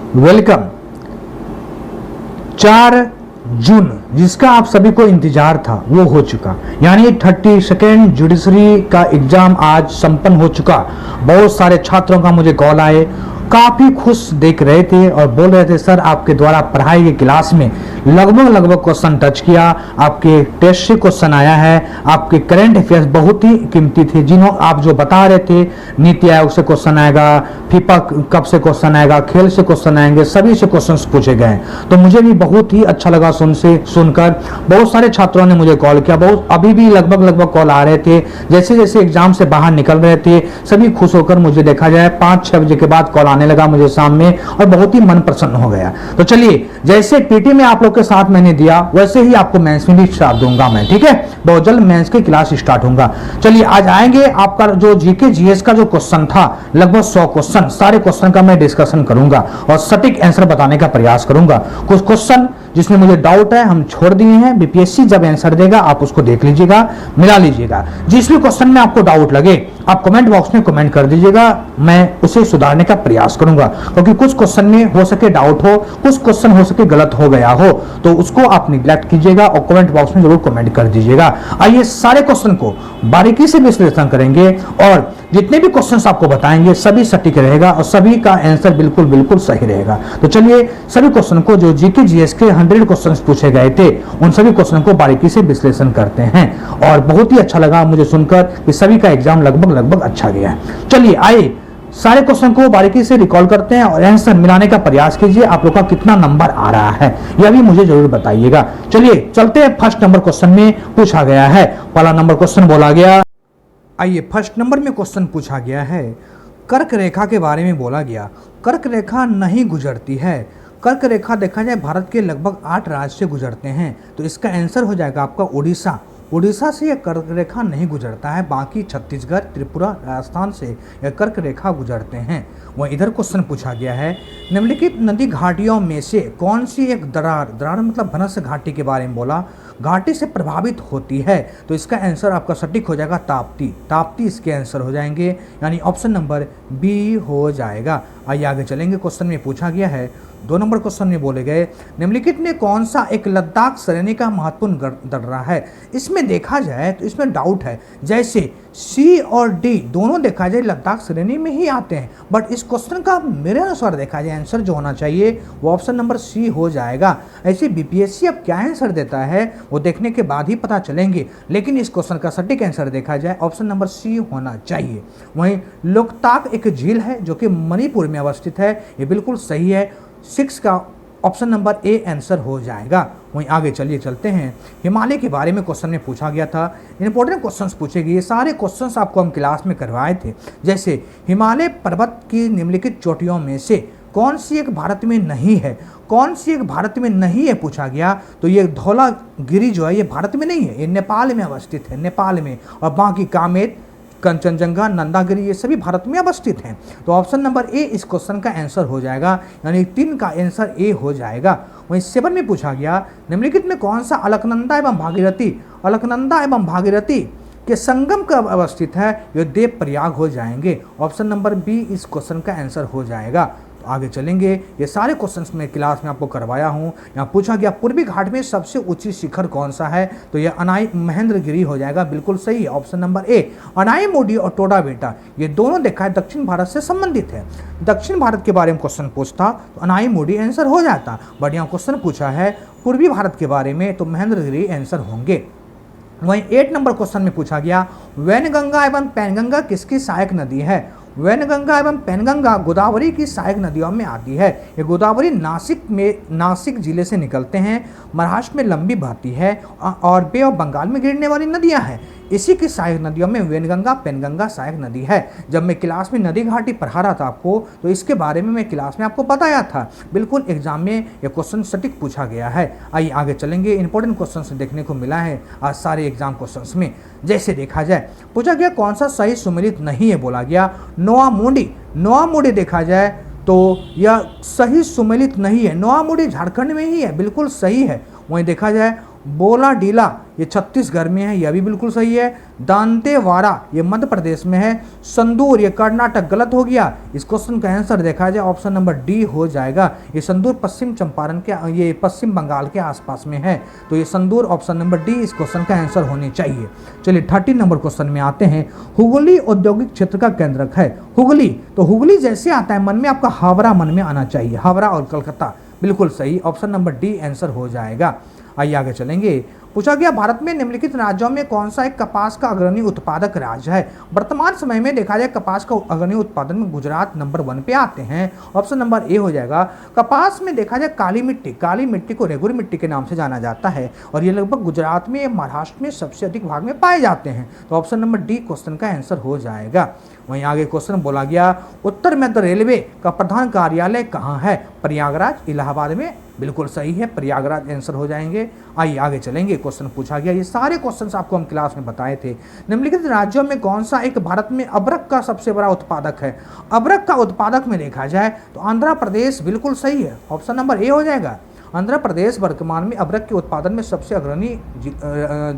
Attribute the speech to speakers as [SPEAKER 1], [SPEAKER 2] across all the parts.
[SPEAKER 1] Welcome. 4 जून जिसका आप सभी को इंतजार था वो हो चुका, यानी 32nd जुडिशरी का एग्जाम आज संपन्न हो चुका। बहुत सारे छात्रों का मुझे कॉल आए, काफी खुश देख रहे थे और बोल रहे थे सर आपके द्वारा पढ़ाई की क्लास में लगभग क्वेश्चन टच किया, आपके टेस्ट से क्वेश्चन आया है, आपके करंट अफेयर्स बहुत ही कीमती थे। जिन्हों आप जो बता रहे थे नीति आयोग से क्वेश्चन आएगा, फीफा कब से क्वेश्चन आएगा, खेल से क्वेश्चन आएंगे, सभी से क्वेश्चंस पूछे गए। तो मुझे भी बहुत ही अच्छा लगा सुनकर। बहुत सारे छात्रों ने मुझे कॉल किया, बहुत अभी भी लगभग कॉल आ रहे थे। जैसे जैसे एग्जाम से बाहर निकल रहे थे सभी खुश होकर मुझे देखा जाए 5-6 बजे के बाद कॉल आने लगा मुझे सामने और बहुत ही मन प्रसन्न हो गया। तो चलिए, जैसे पीटी में आप लोग के साथ मैंने दिया वैसे ही आपको मेंस में भी स्टार्ट दूंगा मैं, ठीक है। बहुत जल्द मेंस की क्लास स्टार्ट होगा। चलिए आज आएंगे, आपका जो जीके जीएस का जो क्वेश्चन था लगभग 100 क्वेश्चन, सारे क्वेश्चन का मैं डिस्कशन करूंगा और सटीक आंसर बताने का प्रयास करूंगा। कुछ क्वेश्चन जिसमें मुझे डाउट है हम छोड़ दिए हैं, बीपीएससी जब आंसर देगा आप उसको देख लीजिएगा, मिला लीजिएगा। जिस भी क्वेश्चन में आपको डाउट लगे आप कमेंट बॉक्स में कमेंट कर दीजिएगा, मैं उसे सुधारने का प्रयास करूंगा। क्योंकि कुछ क्वेश्चन में हो सके डाउट हो, कुछ क्वेश्चन हो सके गलत हो गया हो, तो उसको आप निग्लेक्ट कीजिएगा और कमेंट बॉक्स में जरूर कमेंट कर दीजिएगा। आइए सारे क्वेश्चन को बारीकी से विश्लेषण करेंगे और जितने भी क्वेश्चंस आपको बताएंगे सभी सटीक रहेगा और सभी का आंसर बिल्कुल सही रहेगा। तो चलिए सभी क्वेश्चन को जो जीके जीएस के 100 क्वेश्चंस पूछे गए थे उन सभी क्वेश्चन को बारीकी से विश्लेषण करते हैं। और बहुत ही अच्छा लगा मुझे सुनकर कि सभी का एग्जाम लगभग अच्छा गया है। चलिए आइए सारे क्वेश्चन को बारीकी से रिकॉल करते हैं और आंसर मिलाने का प्रयास कीजिए। आप लोग का कितना नंबर आ रहा है यह भी मुझे जरूर बताइएगा। चलिए चलते हैं, फर्स्ट नंबर क्वेश्चन में पूछा गया है। पहला नंबर क्वेश्चन बोला गया, आइए फर्स्ट नंबर में क्वेश्चन पूछा गया है, कर्क रेखा के बारे में बोला गया। कर्क रेखा नहीं गुजरती है। कर्क रेखा देखा जाए भारत के लगभग 8 राज्य से गुजरते हैं, तो इसका आंसर हो जाएगा आपका उड़ीसा। उड़ीसा से यह कर्क रेखा नहीं गुजरता है, बाकी छत्तीसगढ़, त्रिपुरा, राजस्थान से यह कर्क रेखा गुजरते हैं। वह इधर क्वेश्चन पूछा गया है, निम्नलिखित नदी घाटियों में से कौन सी एक दरार मतलब भनस घाटी के बारे में बोला, घाटी से प्रभावित होती है, तो इसका आंसर आपका सटीक हो जाएगा ताप्ती इसके आंसर हो जाएंगे, यानी ऑप्शन नंबर बी हो जाएगा। आइए आगे चलेंगे, क्वेश्चन में पूछा गया है 2 नंबर क्वेश्चन में बोले गए, निम्नलिखित में कौन सा एक लद्दाख श्रेणी का महत्वपूर्ण दर्रा है। इसमें देखा जाए तो इसमें डाउट है, जैसे सी और डी दोनों देखा जाए लद्दाख श्रेणी में ही आते हैं, बट इस क्वेश्चन का मेरे अनुसार देखा जाए आंसर जो होना चाहिए वो ऑप्शन नंबर सी हो जाएगा। ऐसे बीपीएससी अब क्या आंसर देता है वो देखने के बाद ही पता चलेंगे, लेकिन इस क्वेश्चन का सटीक आंसर देखा जाए ऑप्शन नंबर सी होना चाहिए। वहीं लोकताक एक झील है जो कि मणिपुर में अवस्थित है, ये बिल्कुल सही है। 6 का ऑप्शन नंबर ए आंसर हो जाएगा। वहीं आगे चलिए चलते हैं, हिमालय के बारे में क्वेश्चन में पूछा गया था। इंपॉर्टेंट क्वेश्चंस पूछे गए, सारे क्वेश्चंस आपको हम क्लास में करवाए थे। जैसे हिमालय पर्वत की निम्नलिखित चोटियों में से कौन सी एक भारत में नहीं है, कौन सी एक भारत में नहीं है पूछा गया, तो ये धौलागिरी जो है ये भारत में नहीं है, ये नेपाल में अवस्थित है, नेपाल में। और बाकी कामेत, कंचनजंगा, नंदागिरी ये सभी भारत में अवस्थित हैं। तो ऑप्शन नंबर ए इस क्वेश्चन का आंसर हो जाएगा, यानी 3 का आंसर ए हो जाएगा। वहीं 7 में पूछा गया, निम्नलिखित में कौन सा अलकनंदा एवं भागीरथी के संगम कब अवस्थित है, ये देवप्रयाग हो जाएंगे। ऑप्शन नंबर बी इस क्वेश्चन का आंसर हो जाएगा। आगे चलेंगे, ये सारे क्वेश्चंस मैं क्लास में आपको करवाया हूँ। यहाँ पूछा गया पूर्वी घाट में सबसे ऊंची शिखर कौन सा है, तो यह अनाई महेंद्रगिरी हो जाएगा, बिल्कुल सही है ऑप्शन नंबर ए। अनाई मोडी और टोडा बेटा ये दोनों देखा है दक्षिण भारत से संबंधित है। दक्षिण भारत के बारे में क्वेश्चन पूछता तो अनाई मोडी आंसर हो जाता, बट यहाँ क्वेश्चन पूछा है पूर्वी भारत के बारे में तो महेंद्रगिरी आंसर होंगे। वहीं 8 नंबर क्वेश्चन में पूछा गया, वैनगंगा एवं पैनगंगा किसकी सहायक नदी है। वैनगंगा एवं पैनगंगा गोदावरी की सहायक नदियों में आती है। ये गोदावरी नासिक जिले से निकलते हैं, महाराष्ट्र में लंबी बहती है और बे ऑफ बंगाल में गिरने वाली नदियां हैं। इसी की सहायक नदियों में वैनगंगा पैनगंगा सहायक नदी है। जब मैं क्लास में नदी घाटी पढ़ा रहा था आपको तो इसके बारे में मैं क्लास में आपको बताया था, बिल्कुल एग्जाम में ये क्वेश्चन सटीक पूछा गया है। आइए आगे चलेंगे, इंपॉर्टेंट क्वेश्चन देखने को मिला है आज सारे एग्जाम क्वेश्चन में। जैसे देखा जाए पूछा गया कौन सा सही सुमेलित नहीं है, बोला गया नोआमुडी देखा जाए तो यह सही सुमेलित नहीं है, नोआमुडी झारखंड में ही है, बिल्कुल सही है। वहीं देखा जाए बोलाडीला ये छत्तीसगढ़ में है, यह भी बिल्कुल सही है। दांतेवाड़ा ये मध्य प्रदेश में है। संदूर ये कर्नाटक, गलत हो गया। इस क्वेश्चन का आंसर देखा जाए ऑप्शन नंबर डी हो जाएगा। ये संदूर पश्चिम चंपारण के, ये पश्चिम बंगाल के आसपास में है, तो ये संदूर ऑप्शन नंबर डी इस क्वेश्चन का आंसर होनी चाहिए। चलिए 30 नंबर क्वेश्चन में आते हैं। हुगली औद्योगिक क्षेत्र का केंद्रक है। हुगली, तो हुगली जैसे आता है मन में आपका हावड़ा मन में आना चाहिए, हावड़ा और कलकत्ता, बिल्कुल सही, ऑप्शन नंबर डी आंसर हो जाएगा। आइए आगे चलेंगे। पूछा गया भारत में निम्नलिखित राज्यों में कौन सा एक कपास का अग्रणी उत्पादक राज्य है। वर्तमान समय में देखा जाए कपास का अग्रणी उत्पादन में गुजरात नंबर 1 पे आते हैं, ऑप्शन नंबर ए हो जाएगा। कपास में देखा जाए काली मिट्टी को रेगुर मिट्टी के नाम से जाना जाता है और ये लगभग गुजरात में, महाराष्ट्र में सबसे अधिक भाग में पाए जाते हैं, तो ऑप्शन नंबर डी क्वेश्चन का आंसर हो जाएगा। वहीं आगे क्वेश्चन बोला गया उत्तर मध्य रेलवे का प्रधान कार्यालय कहाँ है। प्रयागराज, इलाहाबाद में, बिल्कुल सही है, प्रयागराज आंसर हो जाएंगे। आइए आगे चलेंगे। क्वेश्चन पूछा गया, ये सारे क्वेश्चंस आपको हम क्लास में बताए थे। निम्नलिखित राज्यों में कौन सा एक भारत में अबरक का सबसे बड़ा उत्पादक है। अबरक का उत्पादक में देखा जाए तो आंध्र प्रदेश बिल्कुल सही है, ऑप्शन नंबर ए हो जाएगा। आंध्र प्रदेश वर्तमान में अबरक के उत्पादन में सबसे अग्रणी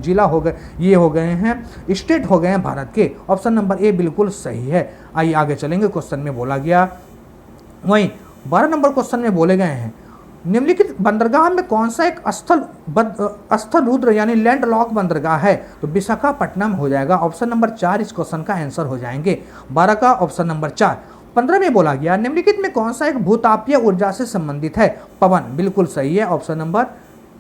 [SPEAKER 1] जिला हो गए, ये हो गए हैं, स्टेट हो गए हैं भारत के, ऑप्शन नंबर ए बिल्कुल सही है। आइए आगे चलेंगे। क्वेश्चन में बोला गया, वहीं 12 नंबर क्वेश्चन में बोले गए हैं निम्नलिखित बंदरगाह में कौन सा एक स्थल रुद्र यानी लैंड लॉक बंदरगाह है, तो विशाखापट्टनम हो जाएगा, ऑप्शन नंबर 4 इस क्वेश्चन का आंसर हो जाएंगे। 12 का ऑप्शन नंबर 4। 15 में बोला गया निम्नलिखित में कौन सा एक भूतापीय ऊर्जा से संबंधित है। पवन, बिल्कुल सही है, ऑप्शन नंबर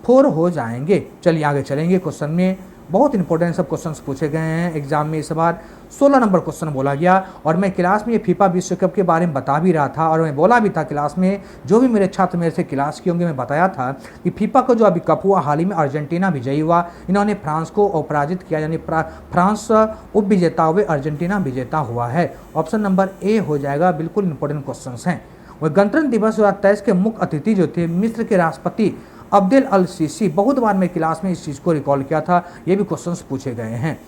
[SPEAKER 1] 4 हो जाएंगे। चलिए आगे चलेंगे। क्वेश्चन में बहुत इंपॉर्टेंट सब क्वेश्चंस पूछे गए हैं एग्जाम में इस बार। 16 नंबर क्वेश्चन बोला गया और मैं क्लास में ये फीफा विश्व कप के बारे में बता भी रहा था और मैं बोला भी था क्लास में, जो भी मेरे छात्र मेरे से क्लास किए होंगे, मैं बताया था कि फीफा का जो अभी कप हुआ हाल ही में अर्जेंटीना विजयी हुआ, इन्होंने फ्रांस को अपराजित किया, यानी फ्रांस उप विजेता हुए, अर्जेंटीना विजेता हुआ है, ऑप्शन नंबर ए हो जाएगा। बिल्कुल इंपॉर्टेंट क्वेश्चन हैं। वह गणतंत्र दिवस 2023 के मुख्य अतिथि जो थे मिस्र के राष्ट्रपति अब्देल अल सीसी, बहुत बार मैं क्लास में इस चीज़ को रिकॉल किया था, ये भी क्वेश्चंस पूछे गए हैं।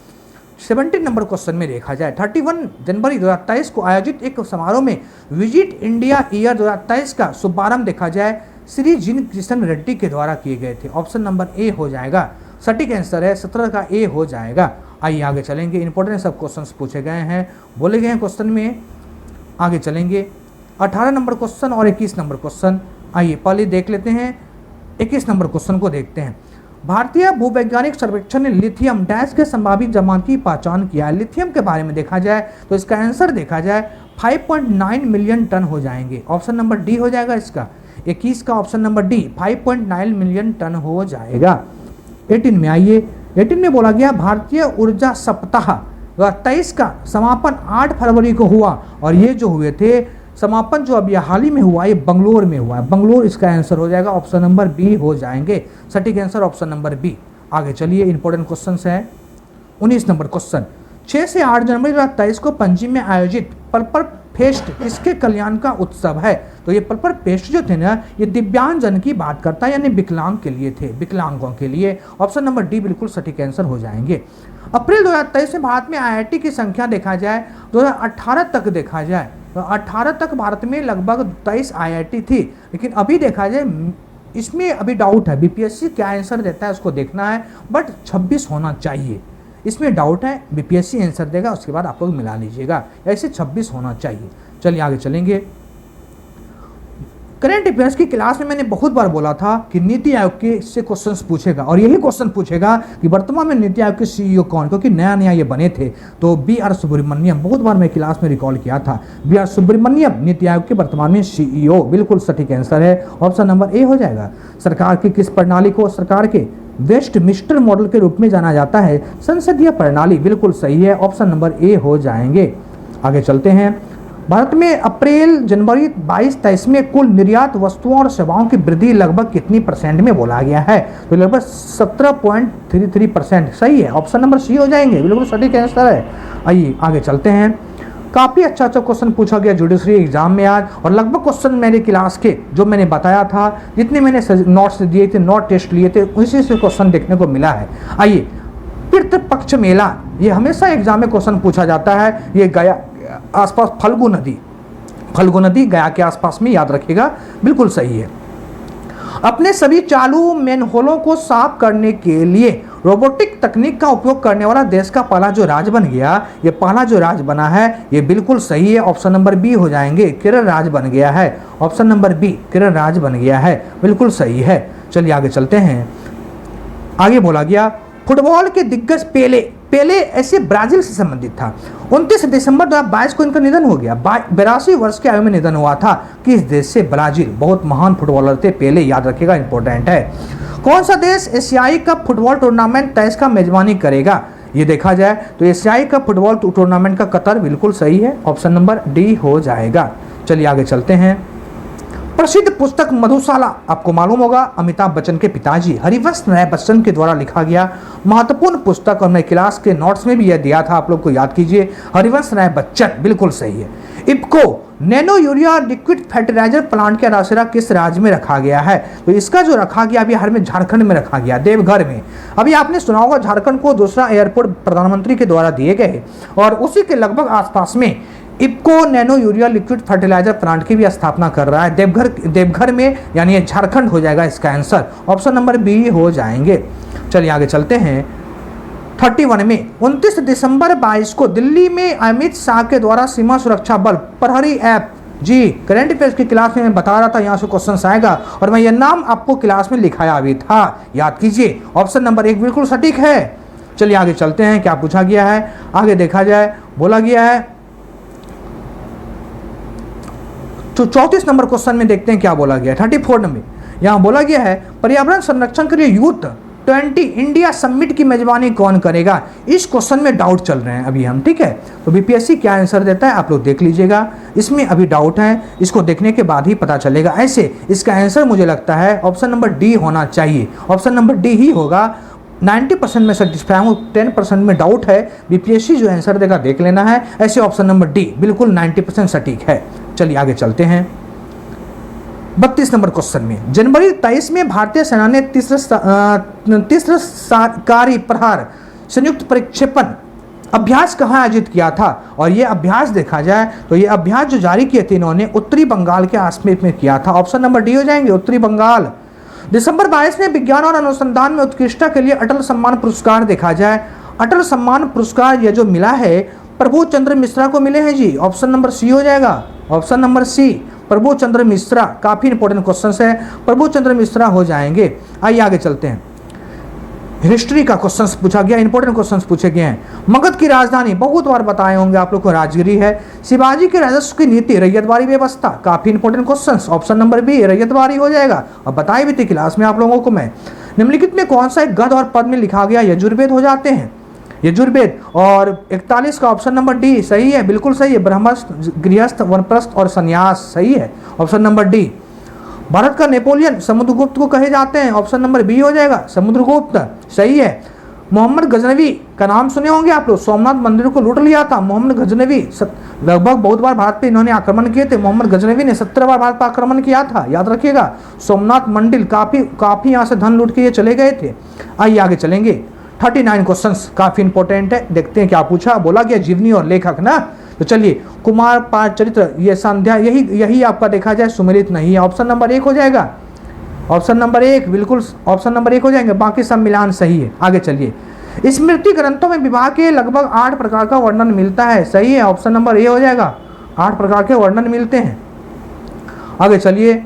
[SPEAKER 1] 17 नंबर क्वेश्चन में देखा जाए 31 जनवरी 2023 को आयोजित एक समारोह में विजिट इंडिया ईयर 2023 का शुभारंभ देखा जाए श्री जिन किशन रेड्डी के द्वारा किए गए थे, ऑप्शन नंबर ए हो जाएगा। सटीक आंसर है 17 का ए हो जाएगा। आइए आगे चलेंगे। इंपॉर्टेंट सब क्वेश्चन पूछे गए हैं, बोले गए हैं क्वेश्चन में। आगे चलेंगे 18 नंबर क्वेश्चन और 21 नंबर क्वेश्चन। आइए पहले देख लेते हैं 21 नंबर क्वेश्चन को देखते हैं। भारतीय भूवैज्ञानिक सर्वेक्षण ने लिथियम डैश के संभावित जमात की पहचान किया है। लिथियम के बारे में देखा जाए तो इसका आंसर देखा जाए 5.9 मिलियन टन हो जाएंगे, ऑप्शन नंबर डी हो जाएगा इसका। 21 का option number D 5.9 million ton हो जाएगा। 18 में आइए। 18 में बोला गया भारतीय ऊर्जा सप्ताह 23 का समापन 8 फरवरी को हुआ और ये जो हुए थे समापन जो अभी हाल ही में हुआ ये बंगलोर में हुआ है, बंगलोर इसका आंसर हो जाएगा, ऑप्शन नंबर बी हो जाएंगे। सटीक आंसर ऑप्शन नंबर बी। आगे चलिए इंपॉर्टेंट क्वेश्चन है। 19 नंबर क्वेश्चन 6 से 8 जनवरी 2023 को पणजी में आयोजित पल्पर फेस्ट किसके कल्याण का उत्सव है। तो ये पल्पर फेस्ट जो थे ना ये दिव्यांगजन की बात करता है, यानी विकलांग के लिए थे, विकलांगों के लिए, ऑप्शन नंबर डी बिल्कुल सटीक आंसर हो जाएंगे। अप्रैल 2023 में भारत में IIT की संख्या देखा जाए 2018 तक देखा जाए तो 18 तक भारत में लगभग 23 IIT थी, लेकिन अभी देखा जाए इसमें अभी डाउट है, BPSC क्या आंसर देता है उसको देखना है, बट 26 होना चाहिए, इसमें डाउट है। BPSC आंसर देगा उसके बाद आप लोग मिला लीजिएगा, ऐसे 26 होना चाहिए। चलिए आगे चलेंगे। करंट अफेयर्स की क्लास में मैंने बहुत बार बोला था कि नीति आयोग के से क्वेश्चंस पूछेगा और यही क्वेश्चन पूछेगा कि वर्तमान में नीति आयोग के CEO कौन, क्योंकि नया नया ये बने थे। तो BR सुब्रमण्यम, बहुत बार मैं क्लास में रिकॉल किया था, BR सुब्रमण्यम नीति आयोग के वर्तमान में CEO, बिल्कुल सटीक आंसर है, ऑप्शन नंबर ए हो जाएगा। सरकार की किस प्रणाली को सरकार के वेस्टमिंस्टर मॉडल के रूप में जाना जाता है। संसदीय प्रणाली, बिल्कुल सही है, ऑप्शन नंबर ए हो जाएंगे। आगे चलते हैं। भारत में अप्रैल जनवरी 22-23 में कुल निर्यात वस्तुओं और सेवाओं की वृद्धि लगभग कितनी % में बोला गया है। तो लगभग 17.33% सही है, ऑप्शन नंबर सी हो जाएंगे, बिल्कुल सटीक आंसर है। आइए आगे चलते हैं। काफ़ी अच्छा क्वेश्चन पूछा गया जुडिशरी एग्जाम में आज, और लगभग क्वेश्चन मेरे क्लास के जो मैंने बताया था, जितने मैंने नोट्स दिए थे, नोट टेस्ट लिए थे, उसी से क्वेश्चन देखने को मिला है। आइए, पितृपक्ष मेला, ये हमेशा एग्जाम में क्वेश्चन पूछा जाता है। ये गया आसपास फल्गु नदी गया के आसपास में, याद रखिएगा, बिल्कुल सही है। अपने सभी चालू मैनहोलों को साफ करने के लिए रोबोटिक तकनीक का उपयोग करने वाला देश का पहला जो राज्य बन गया, ये पहला जो राज्य बना है ये बिल्कुल सही है, ऑप्शन नंबर बी हो जाएंगे, केरल राज्य बन गया है। ऑप्शन नंबर बी केरल राज्य बन गया है, बिल्कुल सही है। चलिए आगे चलते हैं। आगे बोला गया फुटबॉल के दिग्गज पेले ऐसे ब्राजील से संबंधित था। 29 दिसंबर 2022 को इनका निधन हो गया। 82 वर्ष की आयु में निधन हुआ था। किस देश से? ब्राजील। बहुत महान फुटबॉलर थे पेले, याद रखिएगा, इंपॉर्टेंट है। कौन सा देश एशियाई कप फुटबॉल टूर्नामेंट 23 का मेजबानी करेगा? ये देखा जाए तो एशियाई कप फुटबॉल टूर्नामेंट का कतर, बिल्कुल सही है, ऑप्शन नंबर डी हो जाएगा। चलिए आगे चलते हैं। प्रसिद्ध पुस्तक मधुशाला आपको मालूम होगा, अमिताभ बच्चन के पिताजी हरिवंश राय बच्चन के द्वारा लिखा गया महत्वपूर्ण पुस्तक, और मैं क्लास के नोट्स में भी यह दिया था, आप लोग को याद कीजिए। हरिवंश राय बच्चन बिल्कुल सही है। IFFCO nano urea liquid fertiliser plant का आधारशिला किस राज्य में रखा गया है? तो इसका जो रखा गया बिहार में, झारखंड में रखा गया, देवघर में। अभी आपने सुना होगा झारखंड को दूसरा एयरपोर्ट प्रधानमंत्री के द्वारा दिए गए, और उसी के लगभग आसपास में IFFCO nano urea liquid fertiliser plant की भी स्थापना कर रहा है देवघर में, यानी ये झारखंड हो जाएगा इसका आंसर, ऑप्शन नंबर बी हो जाएंगे। चलिए आगे चलते हैं। 31 में 29 दिसंबर 22 को दिल्ली में अमित शाह के द्वारा सीमा सुरक्षा बल प्रहरी ऐप, जी करंट अफेयर्स की क्लास में मैं बता रहा था, यहाँ से क्वेश्चन आएगा, और मैं ये नाम आपको क्लास में लिखाया भी था, याद कीजिए। ऑप्शन नंबर 1 बिल्कुल सटीक है। चलिए आगे चलते हैं, क्या पूछा गया है आगे देखा जाए। बोला गया है तो 34 नंबर क्वेश्चन में देखते हैं क्या बोला गया है। 34 नंबर यहाँ बोला गया है पर्यावरण संरक्षण के लिए यूथ 20 इंडिया समिट की मेजबानी कौन करेगा? इस क्वेश्चन में डाउट चल रहे हैं अभी हम, ठीक है। तो बीपीएससी क्या आंसर देता है आप लोग देख लीजिएगा, इसमें अभी डाउट है, इसको देखने के बाद ही पता चलेगा। ऐसे इसका आंसर मुझे लगता है ऑप्शन नंबर डी होना चाहिए, ऑप्शन नंबर डी ही होगा। 90% में सेटिस्फाई हूँ, 10% में डाउट है। बीपीएससी जो आंसर देगा देख लेना है। ऐसे ऑप्शन नंबर डी बिल्कुल 90% सटीक है। चलिए आगे चलते हैं। 32 नंबर क्वेश्चन में जनवरी 23 में भारतीय सेना ने तीसरा कारी प्रहार संयुक्त प्रक्षेपण अभ्यास कहाँ आयोजित किया था? और ये अभ्यास देखा जाए तो ये अभ्यास जो जारी किए थे इन्होंने उत्तरी बंगाल के आसपास में किया था, ऑप्शन नंबर डी हो जाएंगे, उत्तरी बंगाल। दिसंबर 22 में विज्ञान और अनुसंधान में उत्कृष्टता के लिए अटल सम्मान पुरस्कार देखा जाए, अटल सम्मान पुरस्कार ये जो मिला है प्रभु चंद्र मिश्रा को मिले हैं जी, ऑप्शन नंबर सी हो जाएगा, ऑप्शन नंबर सी प्रभु चंद्र मिश्रा। काफी इंपॉर्टेंट क्वेश्चन है, प्रभु चंद्र मिश्रा हो जाएंगे। आइए आगे चलते हैं। हिस्ट्री का क्वेश्चन पूछा गया, इंपॉर्टेंट क्वेश्चन पूछे गए हैं। मगध की राजधानी बहुत बार बताए होंगे आप लोग को, राजगिरी है। शिवाजी के राजस्व की नीति रैयतवाड़ी व्यवस्था, काफी important question, option number B Ryotwari हो जाएगा। अब बताई भी थी क्लास में आप लोगों को मैं। निम्नलिखित में कौन सा एक गद्य और पद में लिखा गया यजुर्वेद हो जाते हैं? यजुर्वेद। और 41 का ऑप्शन नंबर डी सही है, बिल्कुल सही है। ब्रह्मस्थ, गृहस्थ, वनप्रस्थ और संन्यास सही है, ऑप्शन नंबर डी। भारत का नेपोलियन समुद्रगुप्त को कहे जाते हैं, ऑप्शन नंबर बी हो जाएगा, समुद्रगुप्त सही है। मोहम्मद गजनवी का नाम सुने होंगे आप लोग, सोमनाथ मंदिर को लूट लिया था मोहम्मद गजनवी, लगभग बहुत बार भारत पे इन्होंने आक्रमण किए थे। मोहम्मद गजनवी ने 17 बार भारत पर आक्रमण किया था, याद रखिएगा। सोमनाथ मंदिर काफी यहाँ से धन लूट के ये चले गए थे। आइए आगे चलेंगे। 39 क्वेश्चंस काफी इंपॉर्टेंट है, देखते हैं क्या पूछा। बोला गया जीवनी और लेखक ना, तो चलिए कुमार पाल चरित्र ये संध्या यही आपका देखा जाए सुमेलित नहीं है, ऑप्शन नंबर 1 हो जाएगा, ऑप्शन नंबर 1 बिल्कुल, ऑप्शन नंबर 1 हो जाएंगे, बाकी सब मिलान सही है। आगे चलिए। स्मृति ग्रंथों में विवाह के लगभग 8 प्रकार का वर्णन मिलता है, सही है, ऑप्शन नंबर ए हो जाएगा, 8 प्रकार के वर्णन मिलते हैं। आगे चलिए।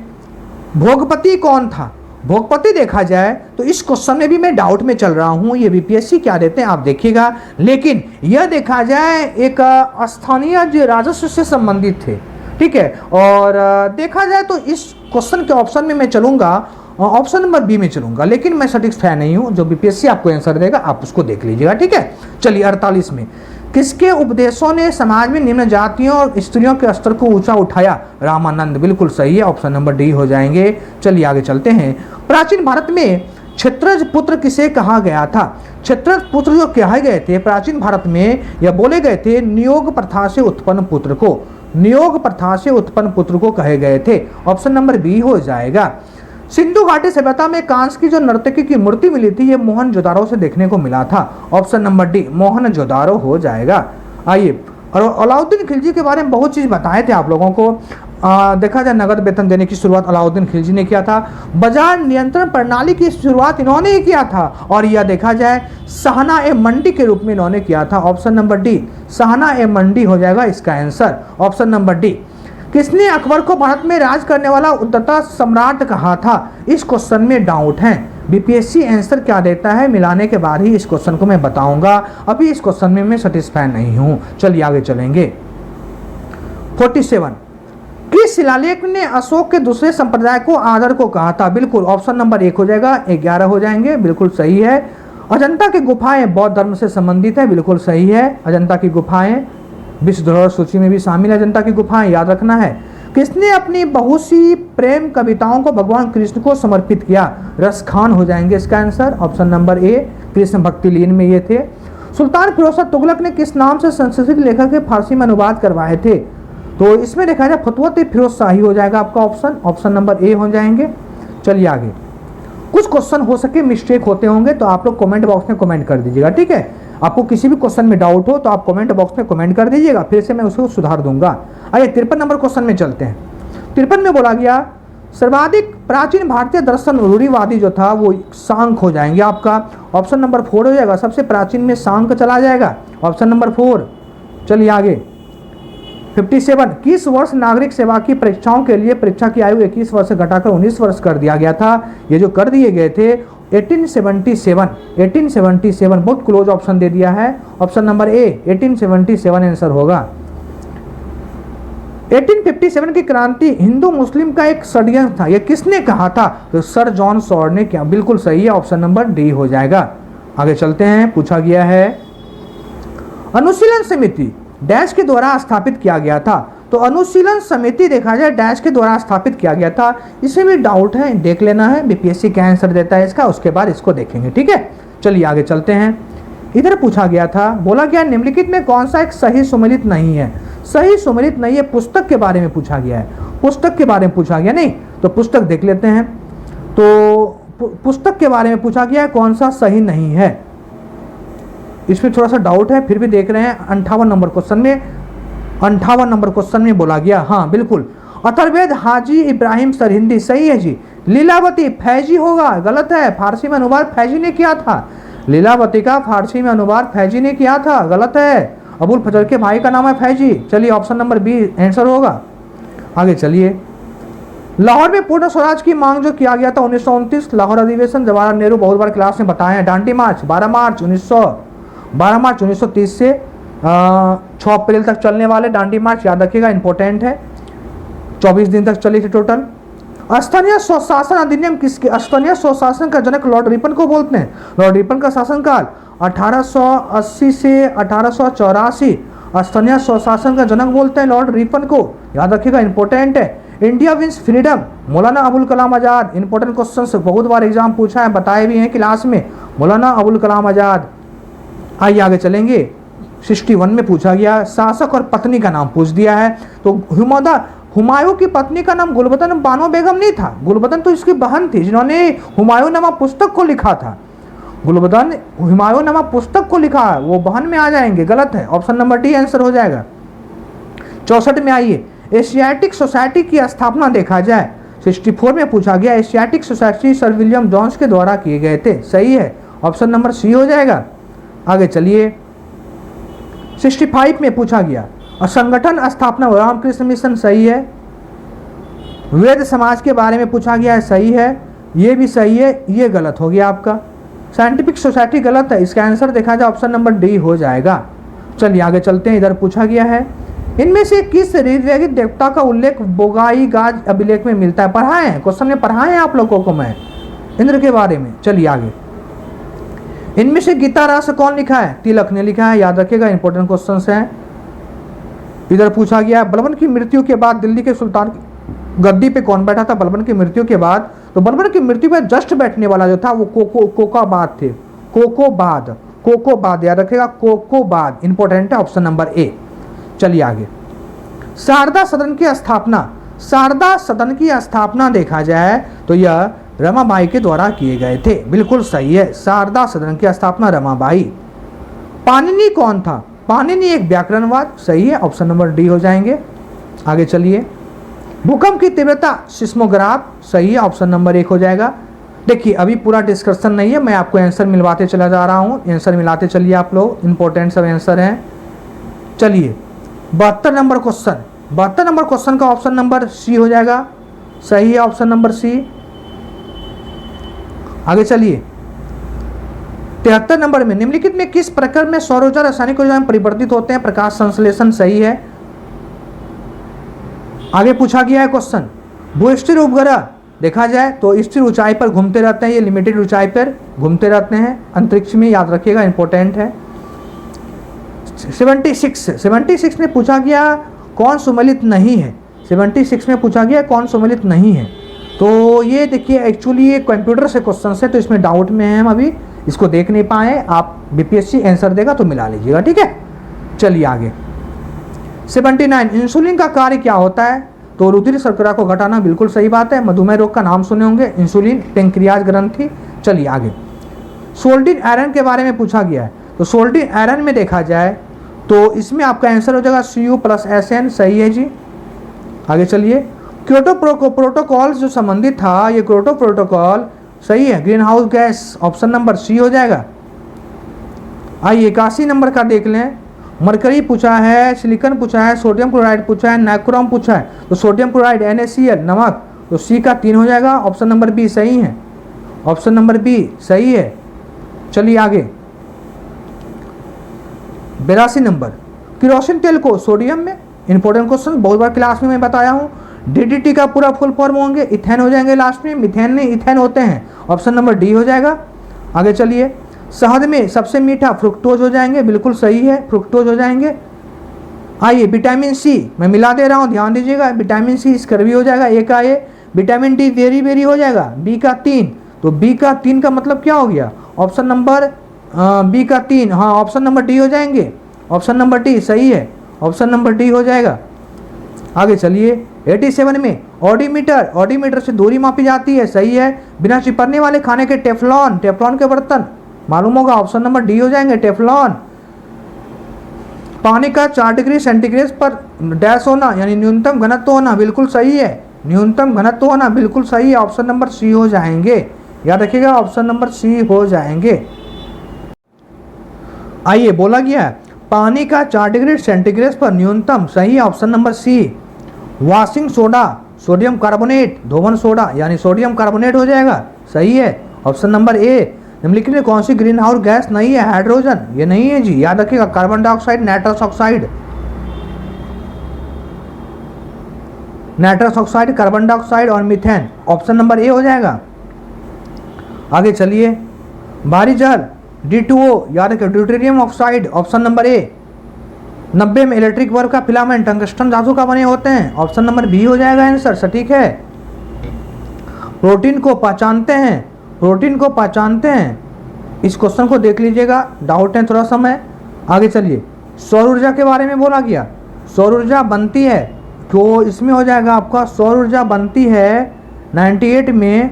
[SPEAKER 1] भोगपति कौन था? भोगपति देखा जाए तो इस क्वेश्चन में भी मैं डाउट में चल रहा हूं, ये बीपीएससी क्या देते हैं आप देखिएगा, लेकिन यह देखा जाए एक स्थानीय जो राजस्व से संबंधित थे, ठीक है। और देखा जाए तो इस क्वेश्चन के ऑप्शन में मैं चलूंगा, ऑप्शन नंबर बी में चलूंगा, लेकिन मैं सैटिस्फाई नहीं हूं। जो बीपीएससी आपको आंसर देगा आप उसको देख लीजिएगा, ठीक है। चलिए 48 में किसके उपदेशों ने समाज में निम्न जातियों और स्त्रियों के स्तर को ऊंचा उठाया? रामानंद, बिल्कुल सही है, ऑप्शन नंबर डी हो जाएंगे। चलिए आगे चलते हैं। प्राचीन भारत में क्षत्रज पुत्र किसे कहा गया था? क्षत्रज पुत्र जो कहे गए थे प्राचीन भारत में, यह बोले गए थे नियोग प्रथा से उत्पन्न पुत्र को, नियोग प्रथा से उत्पन्न पुत्र को कहे गए थे, ऑप्शन नंबर बी हो जाएगा। सिंधु घाटी सभ्यता में कांस्य की जो नर्तकी की मूर्ति मिली थी ये मोहनजोदारो से देखने को मिला था, ऑप्शन नंबर डी मोहनजोदारो हो जाएगा। आइए, और अलाउद्दीन खिलजी के बारे में बहुत चीज बताए थे आप लोगों को। देखा जाए नगद वेतन देने की शुरुआत अलाउद्दीन खिलजी ने किया था। बाजार नियंत्रण प्रणाली की शुरुआत इन्होंने ही किया था। और यह देखा जाए शाहना ए मंडी के रूप में इन्होंने किया था। ऑप्शन नंबर डी, शाहना ए मंडी हो जाएगा इसका आंसर, ऑप्शन नंबर डी। किसने अकबर को भारत में राज करने वाला उद्धता सम्राट कहा था? इस क्वेश्चन में डाउट है। बीपीएससी आंसर क्या देता है मिलाने के बाद ही इस क्वेश्चन को मैं बताऊंगा। अभी इस क्वेश्चन में मैं सेटिस्फाई नहीं हूं। चलिए आगे चलेंगे। 47, किस शिलालेख ने अशोक के दूसरे संप्रदाय को आदर को कहा था? बिल्कुल ऑप्शन नंबर 1 हो जाएगा, 11 हो जाएंगे, बिल्कुल सही है। अजंता की गुफाएं बौद्ध धर्म से संबंधित है, बिल्कुल सही है। अजंता की गुफाएं विश्व धरोहर सूची में भी शामिल है। अजंता की गुफाएं याद रखना है। किसने अपनी बहुत सी प्रेम कविताओं को भगवान कृष्ण को समर्पित किया? रस खान हो जाएंगे इसका answer, option number A. Krishna भक्ति लीन में ये थे। सुल्तान फिरोज शाह तुगलक ने किस नाम से संस्कृत लेखक के फारसी में अनुवाद करवाए थे? तो इसमें देखा जाए फतवत फिरोज शाही हो जाएगा आपका ऑप्शन, ऑप्शन नंबर ए हो जाएंगे। चलिए आगे। कुछ क्वेश्चन हो सके मिस्टेक होते होंगे तो आप लोग कमेंट बॉक्स में कमेंट कर दीजिएगा, ठीक है। आपको किसी भी क्वेश्चन में डाउट हो तो आप कमेंट बॉक्स में कमेंट कर दीजिएगा, फिर से मैं उसको सुधार दूंगा। आइए 53 नंबर क्वेश्चन में चलते हैं। 53 में बोला गया सर्वाधिक प्राचीन भारतीय दर्शन रूढ़िवादी जो था वो सांख्य हो जाएंगे आपका, ऑप्शन नंबर 4 हो जाएगा। सबसे प्राचीन में सांख्य चला जाएगा, ऑप्शन नंबर 4। चलिए आगे। 57, किस वर्ष नागरिक सेवा की परीक्षाओं के लिए परीक्षा की आयु 21 वर्ष से घटाकर 19 वर्ष कर दिया गया था? ये जो कर दिए गए थे 1877 बहुत क्लोज ऑप्शन दे दिया है, ऑप्शन नंबर ए 1877 आंसर होगा। 1857 की क्रांति हिंदू मुस्लिम का एक षड्यंत्र था, यह किसने कहा था? तो सर जॉन सॉर ने क्या, बिल्कुल सही है, ऑप्शन नंबर डी हो जाएगा। आगे चलते हैं। पूछा गया है अनुशीलन समिति डैश के द्वारा स्थापित किया गया था। तो अनुशीलन समिति देखा जाए डैश के द्वारा स्थापित किया गया था, इसमें भी डाउट है, देख लेना है। बीपीएससी क्या आंसर देता है इसका, उसके बाद इसको देखेंगे, ठीक है। चलिए आगे चलते हैं। इधर पूछा गया था, बोला गया निम्नलिखित में कौन सा एक सही सुमेलित नहीं है? सही सुमेलित नहीं है, पुस्तक के बारे में पूछा गया है, पुस्तक के बारे में पूछा गया। नहीं तो पुस्तक देख लेते हैं। तो पुस्तक के बारे में पूछा गया है, कौन सा सही नहीं है, इसमें थोड़ा सा डाउट है, फिर भी देख रहे हैं। 58 नंबर क्वेश्चन में बोला गया, हाँ बिल्कुल, अथर्ववेद हाजी इब्राहिम सरहिंदी सही है जी। लीलावती फैजी होगा, गलत है, फारसी में अनुवाद फैजी ने किया था। लीलावती का फारसी में अनुवाद फैजी ने किया था, गलत है। अबुल फजल के भाई का नाम है फैजी। चलिए ऑप्शन नंबर बी आंसर होगा। आगे चलिए। लाहौर में पूर्ण स्वराज की मांग जो किया गया था 1929, लाहौर अधिवेशन, जवाहरलाल नेहरू बहुत बार क्लास में बताए हैं। दांडी मार्च 12 मार्च 1930 से 6 अप्रैल तक चलने वाले दांडी मार्च याद रखिएगा, इंपॉर्टेंट है। 24 दिन तक चली थी टोटल। स्थानीय स्वशासन अधिनियम किसके? स्थानीय स्वशासन का जनक लॉर्ड रिपन को बोलते हैं। लॉर्ड रिपन का शासनकाल 1880 से 1884। स्थानीय स्वशासन का जनक बोलते हैं लॉर्ड रिपन को, याद रखिएगा, इंपॉर्टेंट है। India wins freedom, Maulana Abul Kalam Azad, important question से बहुत बार एग्जाम पूछा है, बताए भी हैं क्लास में, मौलाना अबुल कलाम आजाद। आइए आगे चलेंगे। 61 में पूछा गया शासक और पत्नी का नाम पूछ दिया है। तो हुमायूं की पत्नी का नाम गुलबदन बानो बेगम नहीं था, गुलबदन तो इसकी बहन थी जिन्होंने हुमायूं नामा पुस्तक को लिखा था। गुलबदन हुमायूं नामा पुस्तक को लिखा है, वो बहन में आ जाएंगे, गलत है, ऑप्शन नंबर डी आंसर हो जाएगा। 64 में आइए, एशियाटिक सोसाइटी की स्थापना देखा जाए 64 में पूछा गया Asiatic Society sir William Jones के द्वारा किए गए थे, सही है, ऑप्शन नंबर सी हो जाएगा। आगे चलिए। 65 में पूछा गया संगठन स्थापना रामकृष्ण मिशन, सही है। वेद समाज के बारे में पूछा गया है, सही है, ये भी सही है, ये गलत हो गया आपका। साइंटिफिक सोसाइटी गलत है, इसका आंसर देखा जाए ऑप्शन नंबर डी हो जाएगा। चलिए आगे चलते हैं। इधर पूछा गया है इनमें से किस ऋग्वेदिक देवता का उल्लेख बोगाई गाज अभिलेख में मिलता है? पढ़ाए हैं, क्वेश्चन में पढ़ाए हैं आप लोगों को मैं इंद्र के बारे में। चलिए आगे। इनमें से गीता रास कौन लिखा है? तिलक ने लिखा है, याद रखिएगा, इंपॉर्टेंट क्वेश्चन हैं। इधर पूछा गया बलबन की मृत्यु के बाद दिल्ली के सुल्तान गद्दी पे कौन बैठा था? बलबन की मृत्यु के बाद, तो बलबन की मृत्यु पे जस्ट बैठने वाला जो था वो कोकोबाद थे, कोकोबाद याद रखिएगा, कोकोबाद इंपॉर्टेंट है, ऑप्शन नंबर ए। चलिए आगे। शारदा सदन की स्थापना, शारदा सदन की स्थापना देखा जाए तो यह रमाबाई के द्वारा किए गए थे, बिल्कुल सही है, शारदा सदन की स्थापना रमाबाई। पाणिनि कौन था? पाणिनि एक व्याकरणवाद, सही है, ऑप्शन नंबर डी हो जाएंगे। आगे चलिए। भूकंप की तीव्रता सिस्मोग्राफ, सही है, ऑप्शन नंबर 1 हो जाएगा। देखिए अभी पूरा डिस्कशन नहीं है, मैं आपको आंसर मिलवाते चला जा रहा हूँ, आंसर मिलाते चलिए आप लोग, इंपॉर्टेंट सब आंसर हैं। चलिए 72 नंबर क्वेश्चन, 72 नंबर क्वेश्चन का ऑप्शन नंबर सी हो जाएगा, सही है, ऑप्शन नंबर सी। आगे चलिए 73 नंबर में निम्नलिखित में किस प्रकार में सौर ऊर्जा रासायनिक ऊर्जा में परिवर्तित होते हैं? प्रकाश संश्लेषण, सही है। आगे पूछा गया है क्वेश्चन, भूस्थिर उपग्रह देखा जाए तो स्थिर ऊंचाई पर घूमते रहते हैं, ये लिमिटेड ऊंचाई पर घूमते रहते हैं अंतरिक्ष में, याद रखिएगा, इंपॉर्टेंट है। 76 में पूछा गया कौन सुमेलित नहीं है? 76 में पूछा गया कौन सुमेलित नहीं है? तो ये देखिए एक्चुअली ये कंप्यूटर से क्वेश्चन है, तो इसमें डाउट में है, हम अभी इसको देख नहीं पाए, आप बीपीएससी आंसर देगा तो मिला लीजिएगा, ठीक है। चलिए आगे 79, इंसुलिन का कार्य क्या होता है? तो रुधिर शर्करा को घटाना, बिल्कुल सही बात है, मधुमेह रोग का नाम सुने होंगे, इंसुलिन पेंक्रियाज ग्रंथि। चलिए आगे सोल्डिन आयरन के बारे में पूछा गया है, तो सोल्डिन आयरन में देखा जाए तो इसमें आपका आंसर हो जाएगा Cu+Sn, सही है जी। आगे चलिए क्योटो प्रोटोकॉल जो संबंधित था, ये क्योटो प्रोटोकॉल सही है, greenhouse gas, option number C हो जाएगा। आइए 81 नंबर का देख लें, मरकरी पूछा है, सिलिकॉन पूछा है, सोडियम क्लोराइड पूछा है, नाइक्रोम पूछा है, तो सोडियम क्लोराइड NaCl नमक, तो सी का 3 हो जाएगा, ऑप्शन नंबर बी सही है, ऑप्शन नंबर बी सही है। चलिए आगे 82 नंबर, केरोसिन तेल को सोडियम में, इंपॉर्टेंट क्वेश्चन, बहुत बार क्लास में मैं बताया हूँ। DDT का पूरा फुल फॉर्म होंगे, इथेन हो जाएंगे लास्ट में, मिथेन नहीं इथेन होते हैं, ऑप्शन नंबर डी हो जाएगा। आगे चलिए शहद में सबसे मीठा फ्रुक्टोज हो जाएंगे, बिल्कुल सही है, फ्रुक्टोज हो जाएंगे। आइए विटामिन सी मैं मिला दे रहा हूँ, ध्यान दीजिएगा, विटामिन सी स्कर्वी हो जाएगा, ए का ए, विटामिन डी वेरी वेरी हो जाएगा, बी का 3, तो बी का 3 का मतलब क्या हो गया? ऑप्शन नंबर बी का 3, हाँ ऑप्शन नंबर डी हो जाएंगे, ऑप्शन नंबर डी सही है, ऑप्शन नंबर डी हो जाएगा। आगे चलिए 87 में ऑडीमीटर से दूरी मापी जाती है, सही है। बिना चिपकने वाले खाने के टेफलॉन के बर्तन, मालूम होगा, ऑप्शन नंबर डी हो जाएंगे, टेफलॉन। पानी का 4 डिग्री सेंटीग्रेड पर डैश होना यानी न्यूनतम घनत्व होना, बिल्कुल सही है, न्यूनतम घनत्व होना बिल्कुल सही है, ऑप्शन नंबर सी हो जाएंगे, याद रखिएगा, ऑप्शन नंबर सी हो जाएंगे। आइए बोला गया है पानी का 4 डिग्री सेंटीग्रेड पर न्यूनतम, सही है, option number C. Washing soda sodium carbonate, धोवन सोडा यानी सोडियम कार्बोनेट हो जाएगा, सही है, ऑप्शन नंबर ए। निम्नलिखित में कौन सी ग्रीन हाउस गैस नहीं है? हाइड्रोजन, ये नहीं है जी, याद रखिएगा, carbon dioxide, nitrous oxide, carbon dioxide और मीथेन, ऑप्शन नंबर ए हो जाएगा। आगे चलिए भारी जल D2O, याद रखिए, deuterium oxide, option number A. 90 में इलेक्ट्रिक बल्ब का फिलामेंट टंगस्टन धातु का बने होते हैं, ऑप्शन नंबर बी हो जाएगा आंसर, सटीक है। प्रोटीन को पहचानते हैं, इस क्वेश्चन को देख लीजिएगा, डाउट है थोड़ा समय। आगे चलिए सौर ऊर्जा के बारे में बोला गया, सौर ऊर्जा बनती है, तो इसमें हो जाएगा आपका सौर ऊर्जा बनती है 98 में।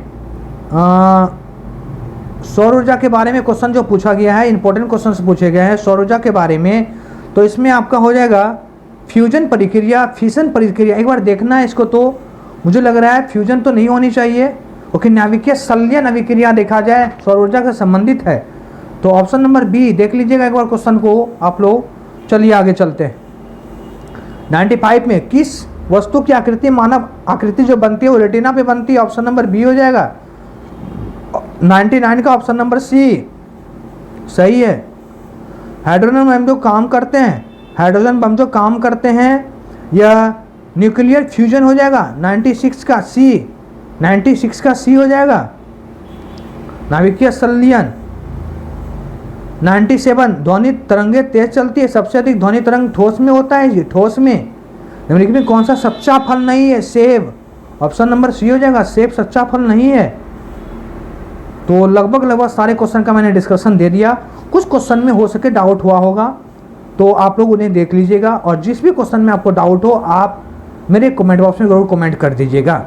[SPEAKER 1] सौर ऊर्जा के बारे में क्वेश्चन जो पूछा गया है, इंपॉर्टेंट क्वेश्चन पूछे गए हैं सौर ऊर्जा के बारे में, तो इसमें आपका हो जाएगा फ्यूजन प्रक्रिया, फिशन प्रक्रिया, एक बार देखना है इसको, तो मुझे लग रहा है फ्यूजन तो नहीं होनी चाहिए, क्योंकि नाभिकीय संलयन अभिक्रिया देखा जाए सौर ऊर्जा से संबंधित है, तो ऑप्शन नंबर बी देख लीजिएगा एक बार क्वेश्चन को आप लोग। चलिए आगे चलते हैं 95 में किस वस्तु की आकृति, मानव आकृति जो बनती है वो रेटिना पे बनती है, ऑप्शन नंबर बी हो जाएगा। 99 का ऑप्शन नंबर सी सही है। हाइड्रोजन बम जो काम करते हैं, यह न्यूक्लियर फ्यूजन हो जाएगा, 96 का सी हो जाएगा। नाभिकीय संलयन 97, ध्वनि तरंगे तेज चलती है, सबसे अधिक ध्वनि तरंग ठोस में होता है जी, ठोस में। निम्नलिखित में कौन सा सच्चा फल नहीं है? सेब, ऑप्शन नंबर सी हो जाएगा, सेब सच्चा फल नहीं है। तो लगभग सारे क्वेश्चन का मैंने डिस्कशन दे दिया, कुछ क्वेश्चन में हो सके डाउट हुआ होगा, तो आप लोग उन्हें देख लीजिएगा, और जिस भी क्वेश्चन में आपको डाउट हो आप मेरे कमेंट बॉक्स में जरूर कमेंट कर दीजिएगा।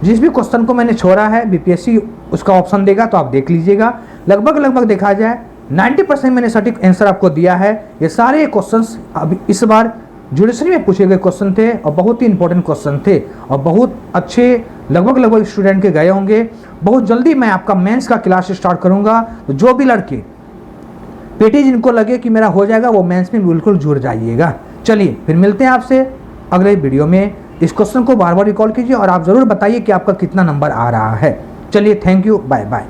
[SPEAKER 1] जिस भी क्वेश्चन को मैंने छोड़ा है बीपीएससी उसका ऑप्शन देगा, तो आप देख लीजिएगा। लगभग देखा जाए 90% मैंने सटीक आंसर आपको दिया है। ये सारे क्वेश्चंस अब इस बार जुडिशरी में पूछे गए क्वेश्चन थे और बहुत ही इंपॉर्टेंट क्वेश्चन थे और बहुत अच्छे लगभग स्टूडेंट के गए होंगे। बहुत जल्दी मैं आपका मेंस का क्लास स्टार्ट करूंगा, तो जो भी लड़के पेटी जिनको लगे कि मेरा हो जाएगा वो मेंस में बिल्कुल जुड़ जाइएगा। चलिए फिर मिलते हैं आपसे अगले वीडियो में। इस क्वेश्चन को बार बार रिकॉल कीजिए और आप ज़रूर बताइए कि आपका कितना नंबर आ रहा है। चलिए, थैंक यू, बाय बाय।